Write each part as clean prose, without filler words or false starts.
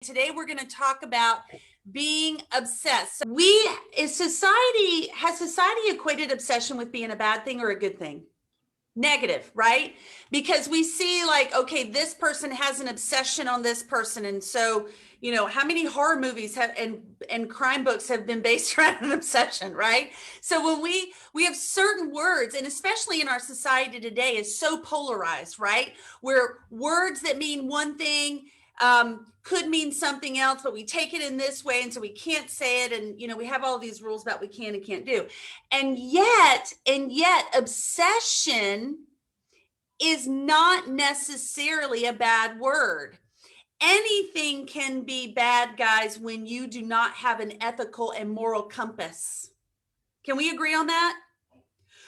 Today we're going to talk about being obsessed. Has society equated obsession with being a bad thing or a good thing? Negative, right? Because we see like, okay, this person has an obsession on this person. And so, how many horror movies have and crime books have been based around an obsession, right? So when we have certain words, and especially in our society today is so polarized, right? Where words that mean one thing could mean something else, but we take it in this way, and so we can't say it. And we have all these rules about we can and can't do. And yet, obsession is not necessarily a bad word. Anything can be bad, guys, when you do not have an ethical and moral compass. Can we agree on that?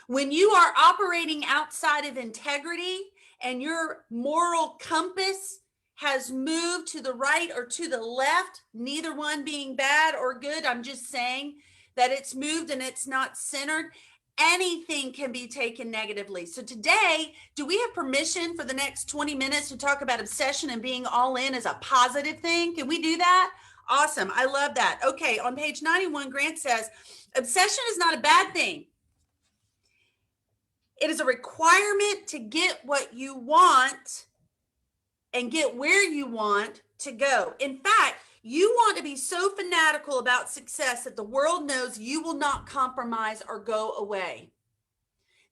When you are operating outside of integrity and your moral compass has moved to the right or to the left, neither one being bad or good, I'm just saying that it's moved and it's not centered, anything can be taken negatively. So today, do we have permission for the next 20 minutes to talk about obsession and being all in as a positive thing? Can we do that? Awesome. I love that. Okay, on page 91, Grant says, obsession is not a bad thing. It is a requirement to get what you want and get where you want to go. In fact, you want to be so fanatical about success that the world knows you will not compromise or go away.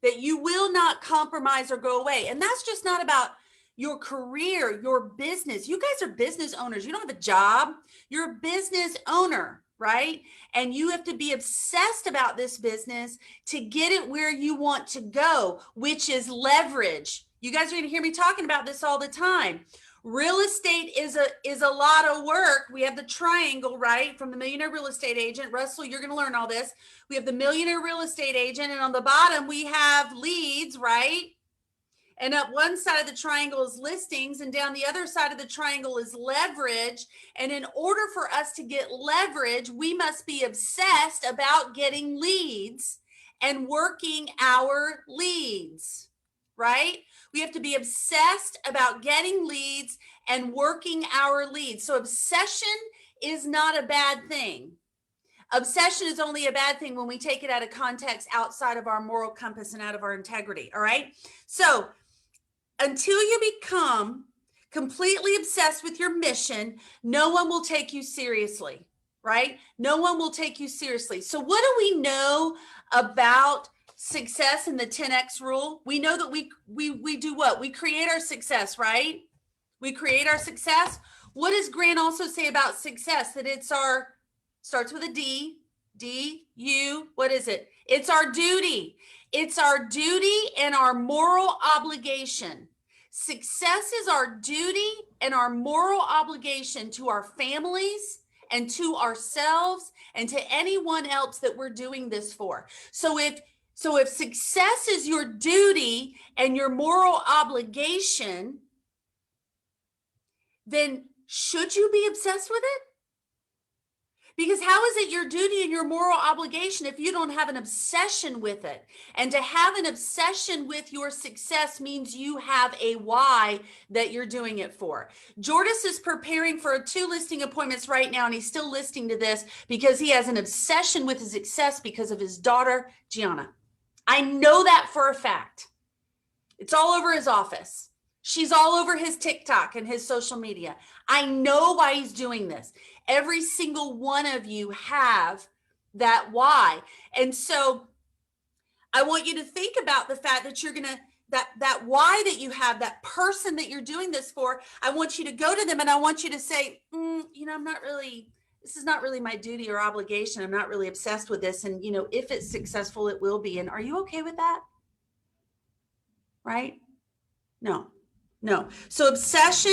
That you will not compromise or go away. And that's just not about your career, your business. You guys are business owners. You don't have a job. You're a business owner, right? And you have to be obsessed about this business to get it where you want to go, which is leverage. You guys are going to hear me talking about this all the time. Real estate is a lot of work. We have the triangle, right? From the Millionaire Real Estate Agent. Russell, you're going to learn all this. We have the Millionaire Real Estate Agent, and on the bottom we have leads, right? And up one side of the triangle is listings, and down the other side of the triangle is leverage. And in order for us to get leverage, we must be obsessed about getting leads and working our leads, right? We have to be obsessed about getting leads and working our leads. So obsession is not a bad thing. Obsession is only a bad thing when we take it out of context, outside of our moral compass and out of our integrity, all right? So until you become completely obsessed with your mission, no one will take you seriously, right? No one will take you seriously. So what do we know about success in the 10X rule? We know that we do what? We create our success, right? We create our success. What does Grant also say about success? That it's starts with a D-U, what is it? It's our duty. It's our duty and our moral obligation. Success is our duty and our moral obligation to our families and to ourselves and to anyone else that we're doing this for. So if success is your duty and your moral obligation, then should you be obsessed with it? Because how is it your duty and your moral obligation if you don't have an obsession with it? And to have an obsession with your success means you have a why that you're doing it for. Jordis is preparing for 2 listing appointments right now, and he's still listening to this because he has an obsession with his success because of his daughter, Gianna. I know that for a fact. It's all over his office. She's all over his TikTok and his social media. I know why he's doing this. Every single one of you have that why. And so I want you to think about the fact that you're going to, that why that you have, that person that you're doing this for, I want you to go to them and I want you to say, this is not really my duty or obligation. I'm not really obsessed with this. And, if it's successful, it will be. And are you okay with that? Right? No. So obsessed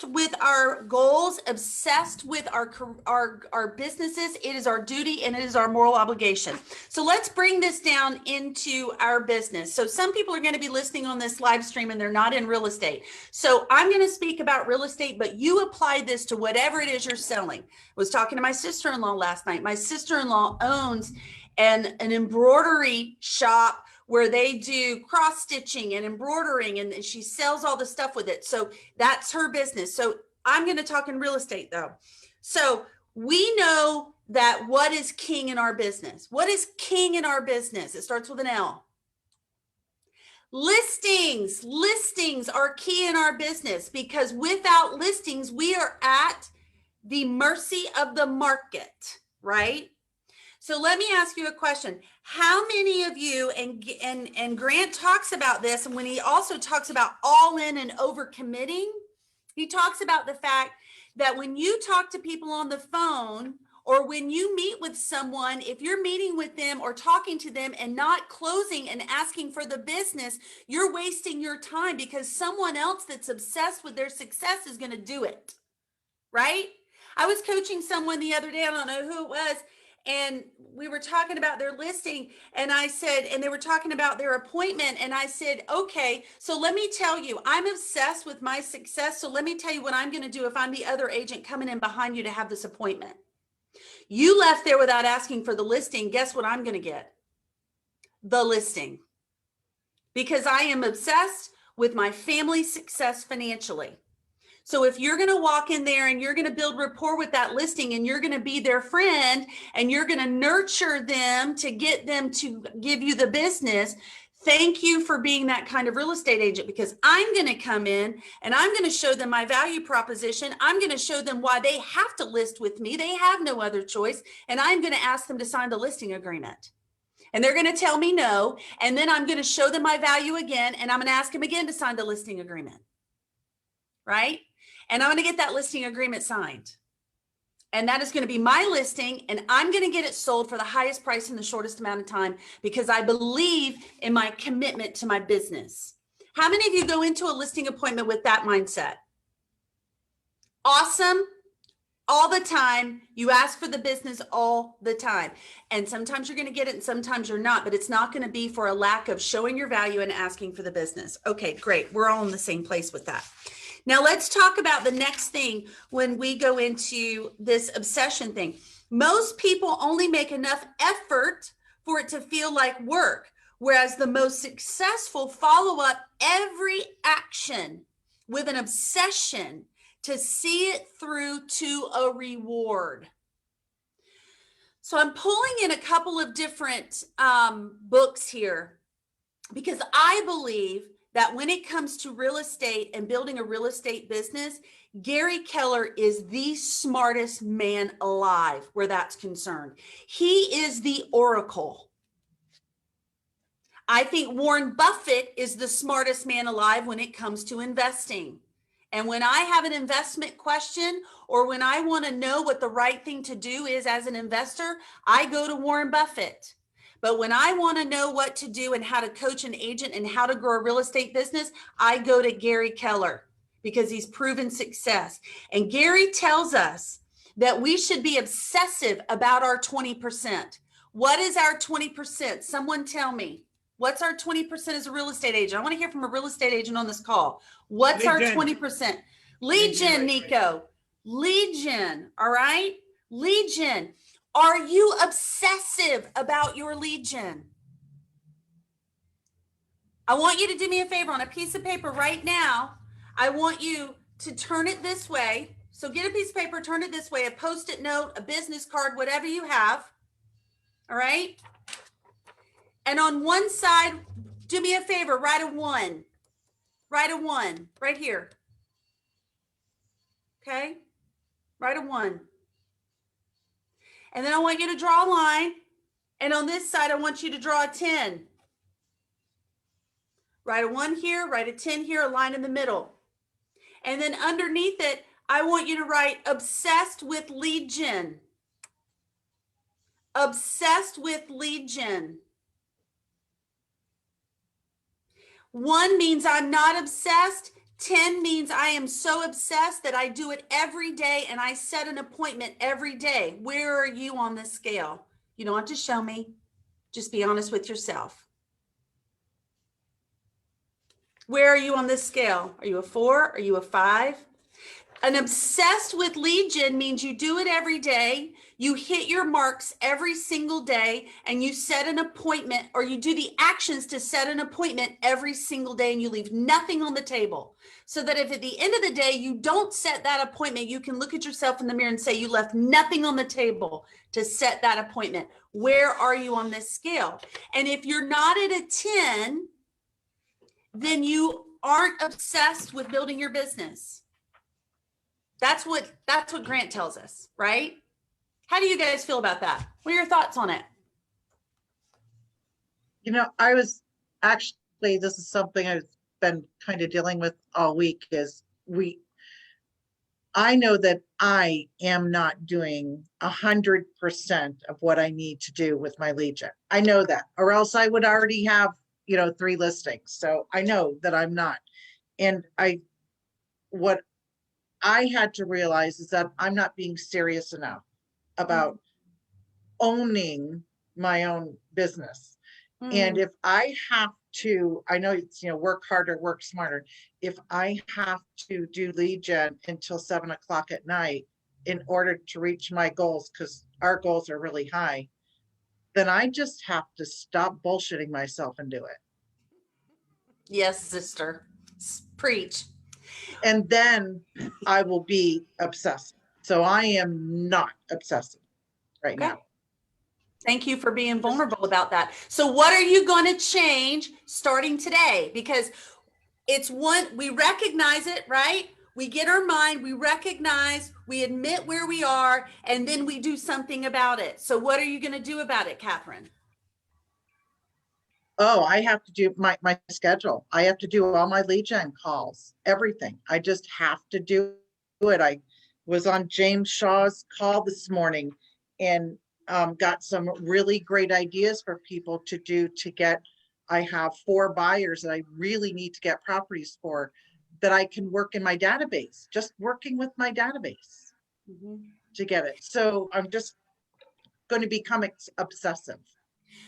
with our goals, obsessed with our businesses. It is our duty and it is our moral obligation. So let's bring this down into our business. So some people are going to be listening on this live stream and they're not in real estate. So I'm going to speak about real estate, but you apply this to whatever it is you're selling. I was talking to my sister-in-law last night. My sister-in-law owns an embroidery shop where they do cross stitching and embroidering, and she sells all the stuff with it. So that's her business. So I'm going to talk in real estate though. So we know that what is king in our business? What is king in our business? It starts with an L. Listings. Listings are key in our business because without listings, we are at the mercy of the market, right? So let me ask you a question. How many of you, and Grant talks about this, and when he also talks about all in and over committing, he talks about the fact that when you talk to people on the phone or when you meet with someone, if you're meeting with them or talking to them and not closing and asking for the business, you're wasting your time because someone else that's obsessed with their success is going to do it, right? I was coaching someone the other day, I don't know who it was, and we were talking about their listing, and I said, and they were talking about their appointment, and I said, okay, so let me tell you, I'm obsessed with my success, so let me tell you what I'm going to do if I'm the other agent coming in behind you to have this appointment. You left there without asking for the listing. Guess what I'm going to get? The listing. Because I am obsessed with my family's success financially. So if you're going to walk in there and you're going to build rapport with that listing and you're going to be their friend and you're going to nurture them to get them to give you the business, thank you for being that kind of real estate agent, because I'm going to come in and I'm going to show them my value proposition. I'm going to show them why they have to list with me. They have no other choice. And I'm going to ask them to sign the listing agreement. And they're going to tell me no. And then I'm going to show them my value again. And I'm going to ask them again to sign the listing agreement. Right? And I'm going to get that listing agreement signed. And that is going to be my listing. And I'm going to get it sold for the highest price in the shortest amount of time because I believe in my commitment to my business. How many of you go into a listing appointment with that mindset? Awesome. All the time. You ask for the business all the time. And sometimes you're going to get it and sometimes you're not, but it's not going to be for a lack of showing your value and asking for the business. Okay, great. We're all in the same place with that. Now let's talk about the next thing when we go into this obsession thing. Most people only make enough effort for it to feel like work, whereas the most successful follow up every action with an obsession to see it through to a reward. So I'm pulling in a couple of different books here because I believe that when it comes to real estate and building a real estate business, Gary Keller is the smartest man alive where that's concerned. He is the oracle. I think Warren Buffett is the smartest man alive when it comes to investing. And when I have an investment question or when I want to know what the right thing to do is as an investor, I go to Warren Buffett. But when I want to know what to do and how to coach an agent and how to grow a real estate business, I go to Gary Keller because he's proven success. And Gary tells us that we should be obsessive about our 20%. What is our 20%? Someone tell me. What's our 20% as a real estate agent? I want to hear from a real estate agent on this call. What's our 20%? Lead gen, Nico. Lead gen, all right? Lead gen. Are you obsessive about your lead gen? I want you to do me a favor on a piece of paper right now. I want you to turn it this way. So get a piece of paper, turn it this way, a Post-it note, a business card, whatever you have. All right? And on one side, do me a favor, write a 1. Write a 1 right here. Okay? Write a 1. And then I want you to draw a line. And on this side, I want you to draw a 10. Write a 1 here, write a 10 here, a line in the middle. And then underneath it, I want you to write obsessed with lead gen. Obsessed with lead gen. 1 means I'm not obsessed. 10 means I am so obsessed that I do it every day and I set an appointment every day. Where are you on this scale? You don't have to show me. Just be honest with yourself. Where are you on this scale? Are you a 4? Are you a 5? An obsessed with lead gen means you do it every day. You hit your marks every single day and you set an appointment, or you do the actions to set an appointment every single day and you leave nothing on the table. so that if at the end of the day you don't set that appointment, you can look at yourself in the mirror and say you left nothing on the table to set that appointment. Where are you on this scale? And if you're not at a 10, then you aren't obsessed with building your business. That's what Grant tells us, right? How do you guys feel about that? What are your thoughts on it? You know, I was actually, this is something I've been kind of dealing with all week, is I know that I am not doing 100% of what I need to do with my lead gen. I know that, or else I would already have, 3 listings. So I know that I'm not. And what I had to realize is that I'm not being serious enough about owning my own business. And if I have to, I know it's, work harder, work smarter. If I have to do lead gen until 7 o'clock at night in order to reach my goals, because our goals are really high, then I just have to stop bullshitting myself and do it. Yes, sister. Preach. And then I will be obsessive. So I am not obsessive right now. Thank you for being vulnerable about that. So what are you going to change starting today? Because it's we recognize it, right? We get our mind, we recognize, we admit where we are, and then we do something about it. So what are you going to do about it, Catherine? Oh, I have to do my schedule. I have to do all my lead gen calls, everything. I just have to do it. I was on James Shaw's call this morning and got some really great ideas for people to do to get. I have 4 buyers that I really need to get properties for that I can work in my database, just working with my database to get it. So I'm just going to become obsessive.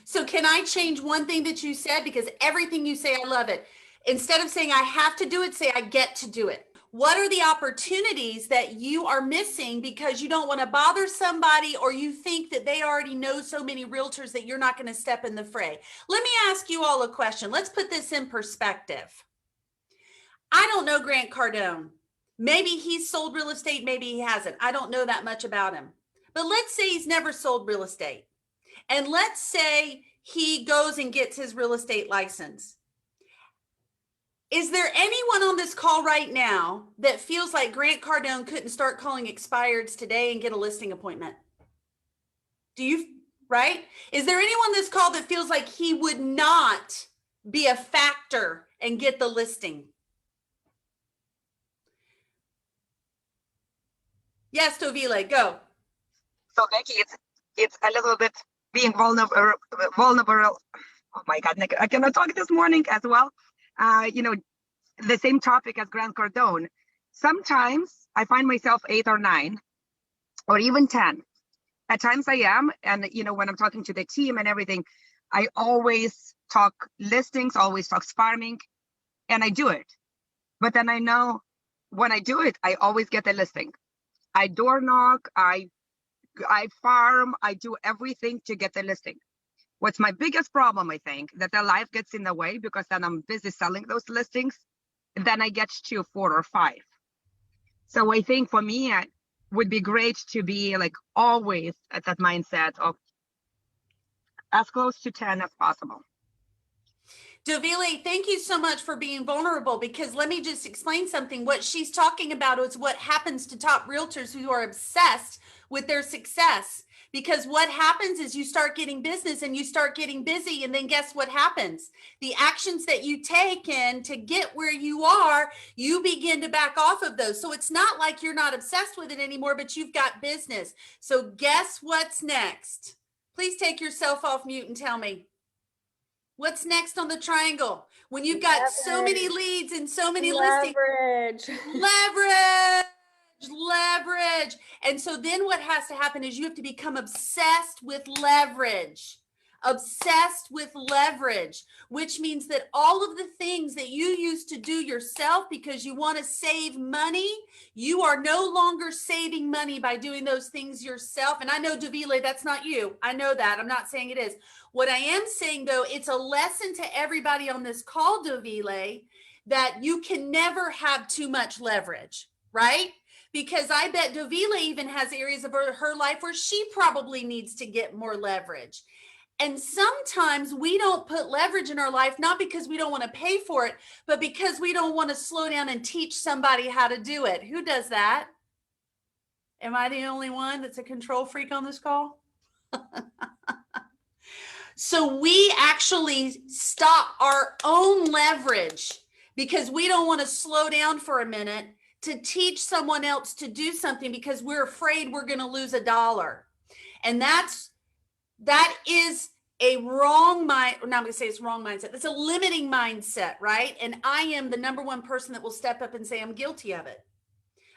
So can I change one thing that you said? Because everything you say, I love it. Instead of saying I have to do it, say I get to do it. What are the opportunities that you are missing because you don't want to bother somebody, or you think that they already know so many realtors that you're not going to step in the fray? Let me ask you all a question. Let's put this in perspective. I don't know Grant Cardone. Maybe he's sold real estate, maybe he hasn't. I don't know that much about him. But let's say he's never sold real estate. And let's say he goes and gets his real estate license. Is there anyone on this call right now that feels like Grant Cardone couldn't start calling expireds today and get a listing appointment? Right? Is there anyone on this call that feels like he would not be a factor and get the listing? Yes, Tovile, go. So Becky, it's a little bit being vulnerable. Oh my God, I cannot talk this morning as well. The same topic as Grant Cardone. Sometimes I find myself 8 or 9 or even 10. At times I am. And, when I'm talking to the team and everything, I always talk listings, always talk farming, and I do it. But then I know when I do it, I always get the listing. I door knock, I farm, I do everything to get the listing. What's my biggest problem, I think, that the life gets in the way because then I'm busy selling those listings. And then I get to 4 or 5. So I think for me, it would be great to be like always at that mindset of as close to 10 as possible. Dovile, thank you so much for being vulnerable, because let me just explain something. What she's talking about is what happens to top realtors who are obsessed with their success. Because what happens is you start getting business and you start getting busy, and then guess what happens? The actions that you take in to get where you are, you begin to back off of those. So it's not like you're not obsessed with it anymore, but you've got business. So guess what's next? Please take yourself off mute and tell me. What's next on the triangle? When you've got leverage. So many leads and so many listings. Leverage. And so then what has to happen is you have to become obsessed with leverage. Which means that all of the things that you used to do yourself because you want to save money, you are no longer saving money by doing those things yourself. And I know, Dovile, that's not you. I know that. I'm not saying it is. What I am saying, though, it's a lesson to everybody on this call, Dovile, that you can never have too much leverage, right? Because I bet Dovila even has areas of her life where she probably needs to get more leverage. And sometimes we don't put leverage in our life, not because we don't want to pay for it, but because we don't want to slow down and teach somebody how to do it. Who does that? Am I the only one that's a control freak on this call? So we actually stop our own leverage because we don't want to slow down for a minute to teach someone else to do something because we're afraid we're going to lose $1. And that is a wrong mind. Not going to say it's wrong mindset. That's a limiting mindset, right? And I am the number one person that will step up and say, I'm guilty of it.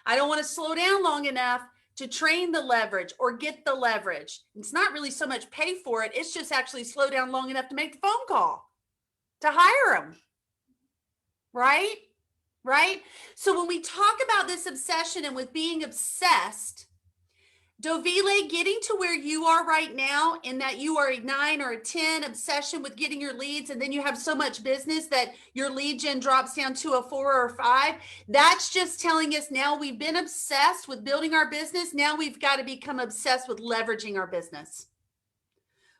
I don't want to slow down long enough to train the leverage or get the leverage. It's not really so much pay for it. It's just actually slow down long enough to make the phone call, to hire them. Right? Right? So when we talk about this obsession and with being obsessed, Dovile, getting to where you are right now in that you are a 9 or a 10 obsession with getting your leads, and then you have so much business that your lead gen drops down to a 4 or a 5. That's just telling us now we've been obsessed with building our business. Now we've got to become obsessed with leveraging our business.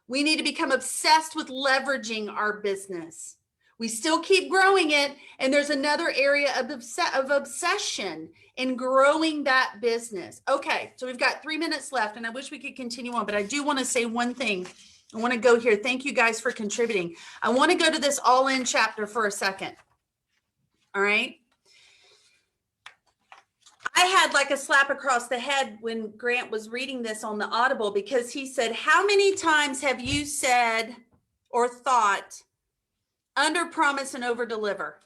We need to become obsessed with leveraging our business. We still keep growing it, and there's another area of obsession in growing that business. Okay, so we've got 3 minutes left, and I wish we could continue on, but I do want to say one thing. I want to go here. Thank you guys for contributing. I want to go to this all-in chapter for a second. All right. I had like a slap across the head when Grant was reading this on the Audible, because he said, how many times have you said or thought, under promise and over deliver?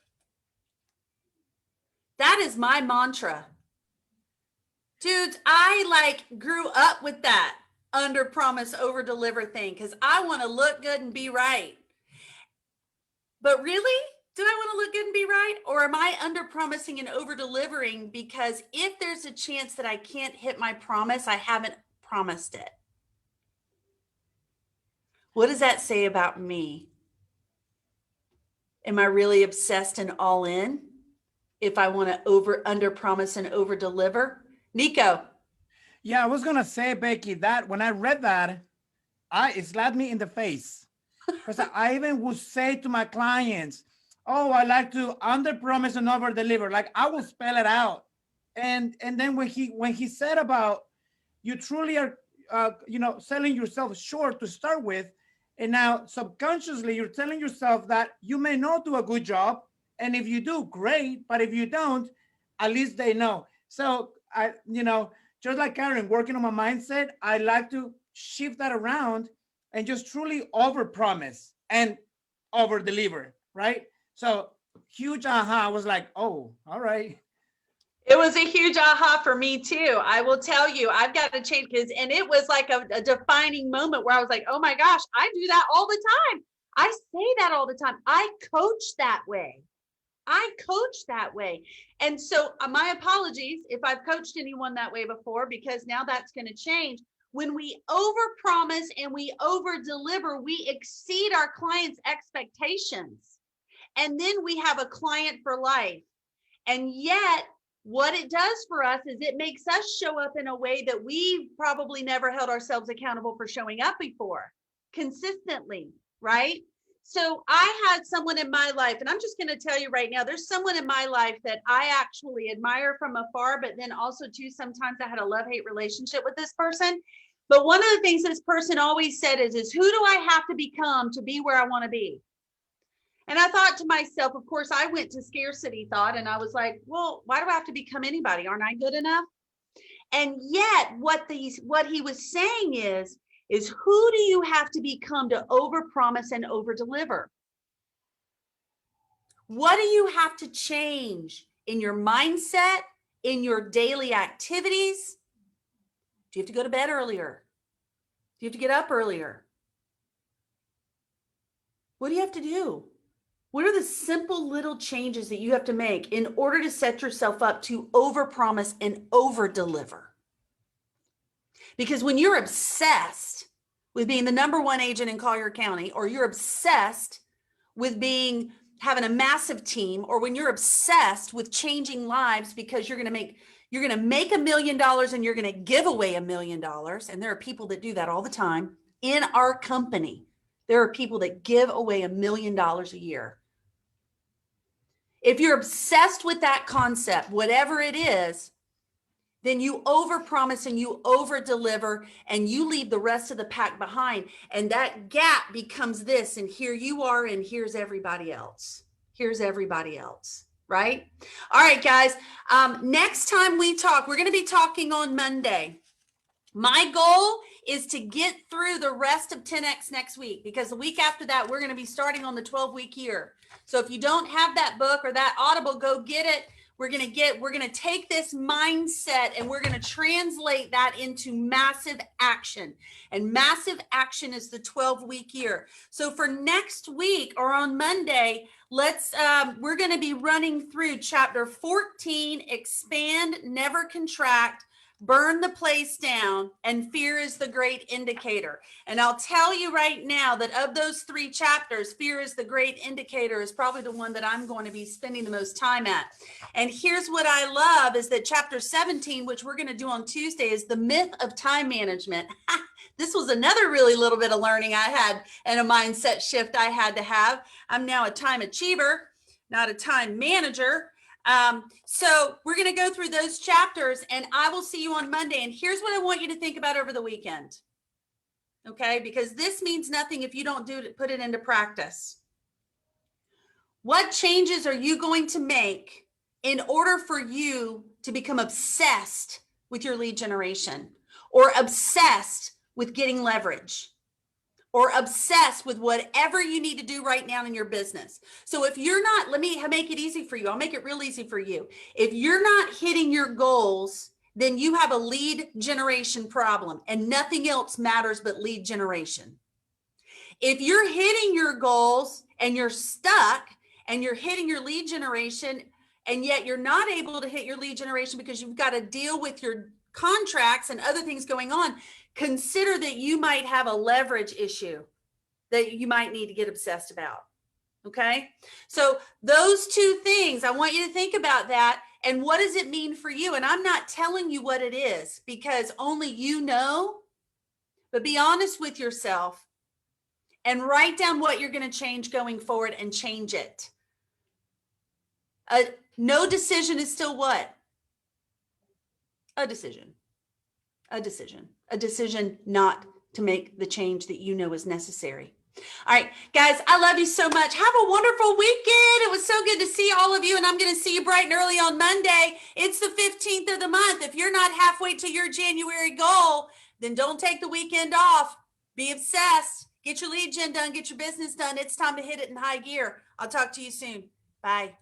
That is my mantra. Dudes, I grew up with that under promise, over deliver thing because I want to look good and be right. But really, do I want to look good and be right? Or am I under promising and over delivering because if there's a chance that I can't hit my promise, I haven't promised it? What does that say about me? Am I really obsessed and all in if I want to under promise and over deliver? Nico. Yeah, I was going to say, Becky, that when I read that, it slapped me in the face. Because I even would say to my clients, oh, I like to under promise and over deliver. Like I will spell it out. And then when he said about you truly are, selling yourself short to start with, and now subconsciously you're telling yourself that you may not do a good job. And if you do, great. But if you don't, at least they know. So just like Karen, working on my mindset, I like to shift that around and just truly over promise and over deliver. Right. So huge aha. I was like, oh, all right. It was a huge aha for me too. I will tell you, I've got to change and it was like a defining moment where I was like, oh my gosh, I do that all the time. I say that all the time. I coach that way. And so my apologies if I've coached anyone that way before, because now that's going to change. When we overpromise and we over deliver, we exceed our clients' expectations. And then we have a client for life. And yet, what it does for us is it makes us show up in a way that we've probably never held ourselves accountable for showing up before, consistently, right? So I had someone in my life, and I'm just going to tell you right now, there's someone in my life that I actually admire from afar, but then also too, sometimes I had a love-hate relationship with this person. But one of the things this person always said is who do I have to become to be where I want to be? And I thought to myself, of course, I went to scarcity thought, and I was like, well, why do I have to become anybody? Aren't I good enough? And yet what he was saying is who do you have to become to overpromise and overdeliver? What do you have to change in your mindset, in your daily activities? Do you have to go to bed earlier? Do you have to get up earlier? What do you have to do? What are the simple little changes that you have to make in order to set yourself up to overpromise and overdeliver? Because when you're obsessed with being the #1 agent in Collier County, or you're obsessed with being having a massive team, or when you're obsessed with changing lives because you're going to make $1 million and you're going to give away $1 million. And there are people that do that all the time in our company. There are people that give away $1 million a year. If you're obsessed with that concept, whatever it is, then you overpromise and you overdeliver and you leave the rest of the pack behind. And that gap becomes this, and here you are, and here's everybody else. Here's everybody else, right? All right, guys. Next time we talk, we're going to be talking on Monday. My goal is to get through the rest of 10X next week, because the week after that, we're going to be starting on the 12-week year. So if you don't have that book or that Audible, go get it. We're going to take this mindset and we're going to translate that into massive action. And massive action is the 12-week year. So for next week or on Monday, we're going to be running through chapter 14, expand, never contract, burn the place down, and fear is the great indicator. And I'll tell you right now that of those 3 chapters, fear is the great indicator is probably the one that I'm going to be spending the most time at. And here's what I love is that chapter 17, which we're going to do on Tuesday, is the myth of time management. This was another really little bit of learning I had and a mindset shift I had to have. I'm now a time achiever, not a time manager. So we're going to go through those chapters, and I will see you on Monday. And here's what I want you to think about over the weekend. Okay. Because this means nothing if you don't put it into practice. What changes are you going to make in order for you to become obsessed with your lead generation, or obsessed with getting leverage, or obsessed with whatever you need to do right now in your business? So if you're not, let me make it easy for you. I'll make it real easy for you. If you're not hitting your goals, then you have a lead generation problem, and nothing else matters but lead generation. If you're hitting your goals and you're stuck and you're hitting your lead generation, and yet you're not able to hit your lead generation because you've got to deal with your contracts and other things going on, consider that you might have a leverage issue that you might need to get obsessed about. Okay. So those 2 things, I want you to think about that. And what does it mean for you? And I'm not telling you what it is, because only you know, but be honest with yourself and write down what you're going to change going forward and change it. No decision is still what? A decision. A decision not to make the change that you know is necessary. All right, guys, I love you so much. Have a wonderful weekend. It was so good to see all of you, and I'm going to see you bright and early on Monday. It's the 15th of the month. If you're not halfway to your January goal, then don't take the weekend off. Be obsessed. Get your lead gen done. Get your business done. It's time to hit it in high gear. I'll talk to you soon. Bye.